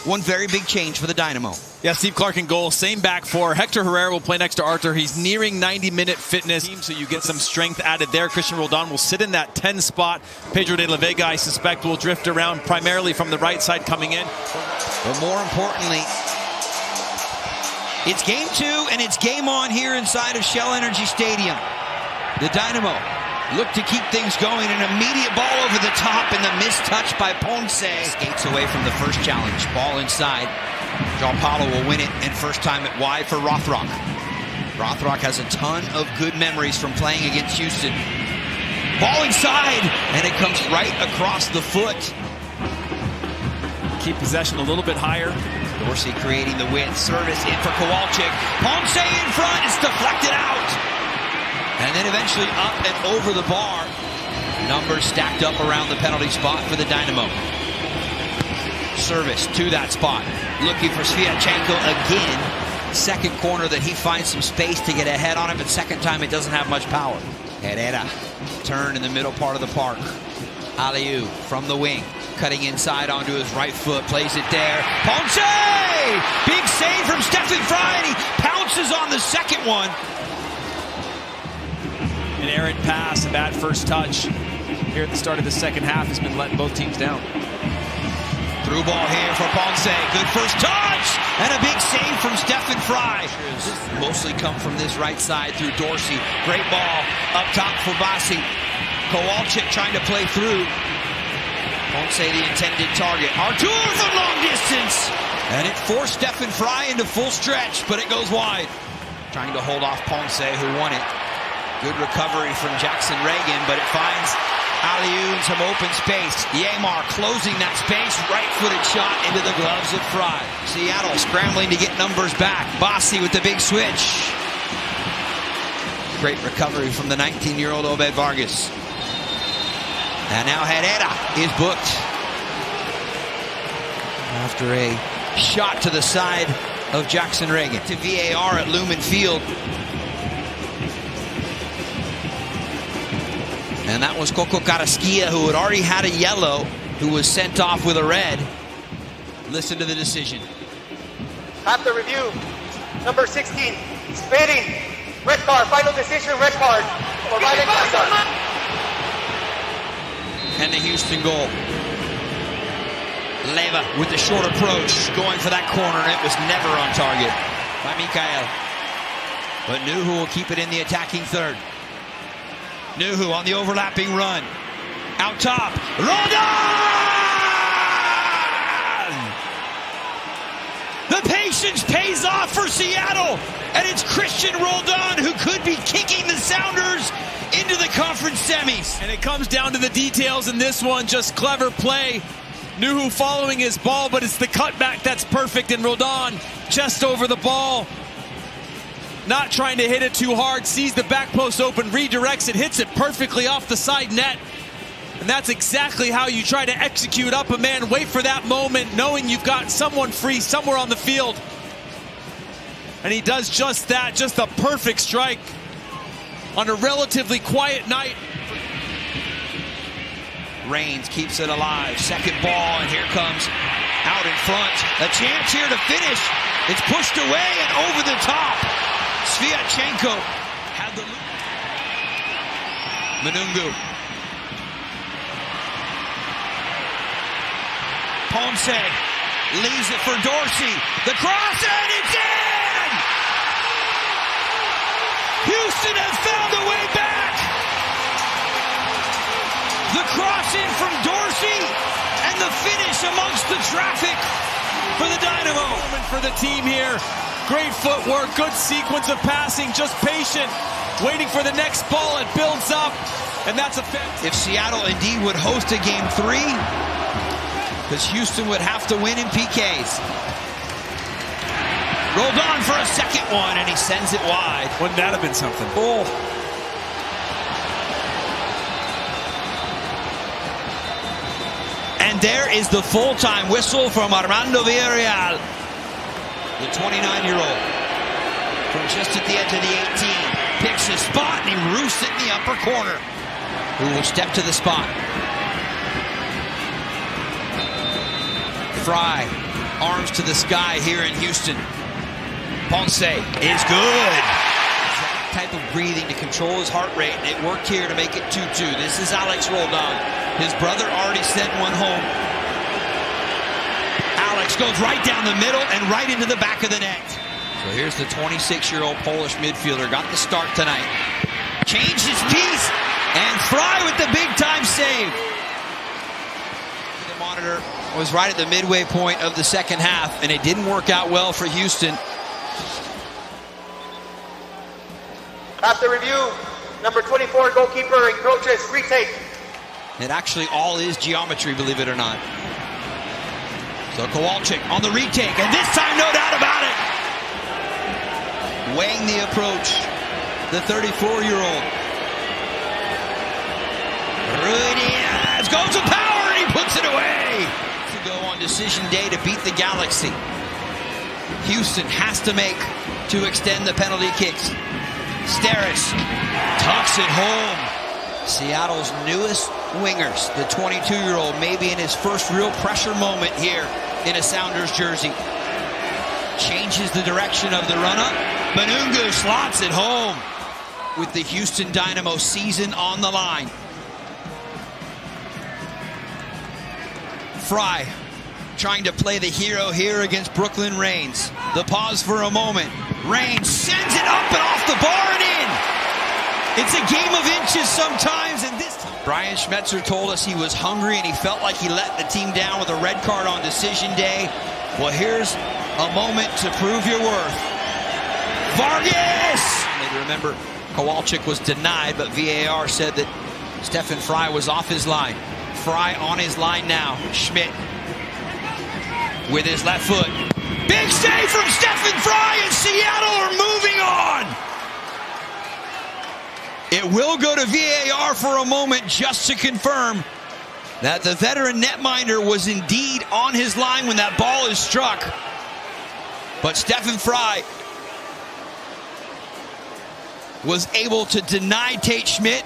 one very big change for the Dynamo. Yeah, Steve Clark in goal, same back four. Hector Herrera will play next to Arthur. He's nearing 90-minute fitness, so you get some strength added there. Christian Roldan will sit in that 10 spot. Pedro de la Vega, I suspect, will drift around primarily from the right side coming in. But more importantly, it's game 2 and it's game on here inside of Shell Energy Stadium. The Dynamo look to keep things going. An immediate ball over the top and the missed touch by Ponce. Skates away from the first challenge. Ball inside. João Paulo will win it, and first time it wide for Rothrock. Rothrock has a ton of good memories from playing against Houston. Ball inside, and it comes right across the foot. Keep possession a little bit higher. Dorsey creating the width. Service in for Kowalczyk. Ponce in front. It's deflected out. And then eventually up and over the bar. Numbers stacked up around the penalty spot for the Dynamo. Service to that spot. Looking for Sviatchenko again. Second corner that he finds some space to get ahead on it, but second time it doesn't have much power. Herrera, turn in the middle part of the park. Aliu from the wing, cutting inside onto his right foot, plays it there. Ponce! Big save from Stefan Frei, and he pounces on the second one. An errant pass, a bad first touch here at the start of the second half has been letting both teams down. Through ball here for Ponce. Good first touch! And a big save from Stefan Frei. Mostly come from this right side through Dorsey. Great ball up top for Bassi. Kowalczyk trying to play through. Ponce the intended target. Artur from long distance! And it forced Stefan Frei into full stretch, but it goes wide. Trying to hold off Ponce, who won it. Good recovery from Jackson Reagan, but it finds Aliu in some open space. Yamar closing that space, right-footed shot into the gloves of Frei. Seattle scrambling to get numbers back. Bassi with the big switch. Great recovery from the 19-year-old Obed Vargas. And now Herrera is booked. After a shot to the side of Jackson Reagan. To VAR at Lumen Field. And that was Coco Carrasquilla, who had already had a yellow, who was sent off with a red. Listen to the decision. After review, number 16, spitting, red card, final decision, red card. For violent conduct. And the Houston goal. Leva with the short approach, going for that corner, and it was never on target by Mikael. But Nuhu will keep it in the attacking third. Nuhu on the overlapping run. Out top. Roldan! The patience pays off for Seattle. And it's Christian Roldan who could be kicking the Sounders into the conference semis. And it comes down to the details in this one. Just clever play. Nuhu following his ball, but it's the cutback that's perfect. And Roldan just over the ball. Not trying to hit it too hard, sees the back post open, redirects it, hits it perfectly off the side net. And that's exactly how you try to execute up a man. Wait for that moment, knowing you've got someone free somewhere on the field. And he does just that, just a perfect strike on a relatively quiet night. Reigns keeps it alive. Second ball, and here comes out in front. A chance here to finish. It's pushed away and over the top. Sviatchenko had the loop. Manungu. Ponce leaves it for Dorsey. The cross, and it's in! Houston has found a way back. The cross in from Dorsey, and the finish amongst the traffic for the Dynamo. For the team here. Great footwork, good sequence of passing, just patient, waiting for the next ball. It builds up, and that's a fit. If Seattle indeed would host a game 3, because Houston would have to win in PKs. Roldan for a second one, and he sends it wide. Wouldn't that have been something? Oh. And there is the full-time whistle from Armando Villarreal. The 29-year-old from just at the edge of the 18 picks his spot, and he roosts it in the upper corner. Who will step to the spot? Frei arms to the sky here in Houston. Ponce is good. That type of breathing to control his heart rate, and it worked here to make it 2-2. This is Alex Roldan. His brother already sent one home. Alex goes right down the middle and right into the back of the net. So here's the 26-year-old Polish midfielder. Got the start tonight. Changed his piece, and Fry with the big-time save. The monitor was right at the midway point of the second half, and it didn't work out well for Houston. After review, number 24 goalkeeper encroaches, retake. It actually all is geometry, believe it or not. So Kowalczyk on the retake, and this time no doubt about it. Weighing the approach, the 34-year-old. Ruiz goes with power, and he puts it away. To go on decision day to beat the Galaxy. Houston has to make to extend the penalty kicks. Steris tucks it home. Seattle's newest wingers, the 22-year-old, maybe in his first real pressure moment here in a Sounders jersey. Changes the direction of the run-up. Manungu slots it home with the Houston Dynamo season on the line. Fry trying to play the hero here against Brooklyn Reigns. The pause for a moment. Reigns sends it up and off the bar and in. It's a game of inches sometimes, and this time Brian Schmetzer told us he was hungry and he felt like he let the team down with a red card on decision day. Well, here's a moment to prove your worth. Vargas! Maybe remember, Kowalczyk was denied, but VAR said that Stefan Fry was off his line. Fry on his line now. Schmidt with his left foot. Big save from Stefan Fry, and Seattle are moving on. It will go to VAR for a moment just to confirm that the veteran netminder was indeed on his line when that ball is struck. But Stefan Fry was able to deny Tate Schmidt